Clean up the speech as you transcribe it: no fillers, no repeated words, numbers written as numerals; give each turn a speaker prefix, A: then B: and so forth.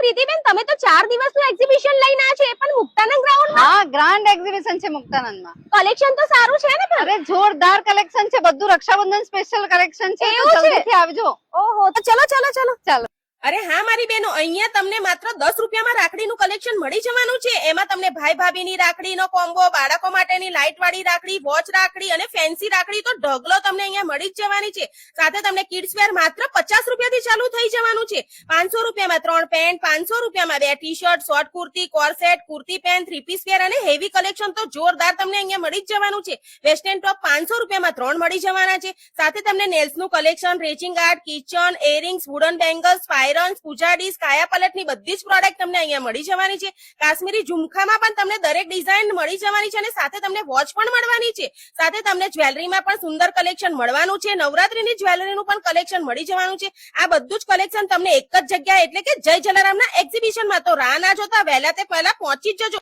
A: પ્રીતિબેન, તમે તો 4 દિવસનું એક્ઝિબિશન લઈને આવ્યા છે, એ પણ મુક્તાનંદ ગ્રાઉન્ડમાં.
B: હા, ગ્રાન્ડ એક્ઝિબિશન છે મુક્તાનંદમાં.
A: કલેક્શન તો સારું છે ને પણ?
B: અરે જોરદાર કલેક્શન છે, બધું રક્ષાબંધન સ્પેશિયલ કલેક્શન છે.
A: એવું છે?
B: જલ્દીથી આવજો.
A: ઓહો, તો ચલો ચલો ચલો
B: ચાલો.
C: અરે હા મારી બહેનો, અહીંયા તમને માત્ર 10 રૂપિયામાં રાખડીનું કલેક્શન મળી જવાનું છે. એમાં તમને ભાઈ ભાભીની રાખડીનો કોમ્બો, બાળકો માટેની લાઇટ વાળી રાખડી, વોચ રાખડી અને ફેન્સી રાખડી તો ઢગલો તમને અહીંયા મળી જ જવાની છે. સાથે તમને કિડ્સ વેર માત્ર 50 રૂપિયાથી ચાલુ થઈ જવાનું છે. 500 રૂપિયામાં 3 પેન્ટ, 500 રૂપિયામાં 2 T shirt, short kurti, corset, kurti pant, 3 piece wear અને હેવી કલેક્શન તો જોરદાર તમને અહીંયા મળી જ જવાનું છે. વેસ્ટર્ન ટોપ 500 રૂપિયામાં 3 મળી જવાના છે. સાથે તમને નેલ્સનું કલેક્શન, રેચિંગ art, kitchen, earrings, wooden bangles, પૂજાડીસ, કાયા પલટની બધી જ પ્રોડક્ટ તમને અહીંયા મળી જવાની છે. કાશ્મીરી ઝુમખામાં પણ તમને દરેક ડિઝાઇન મળી જવાની છે અને સાથે તમને વોચ પણ મળવાની છે. સાથે તમને જ્વેલરીમાં પણ સુંદર કલેક્શન મળવાનું છે. નવરાત્રીની જ્વેલરીનું પણ કલેક્શન મળી જવાનું છે. આ બધું જ કલેક્શન તમને એક જ જગ્યા એટલે કે જય જલારામના એક્ઝિબિશનમાં. તો રાહ ના જોતા વહેલા તે પહેલા પહોંચી જ જજો.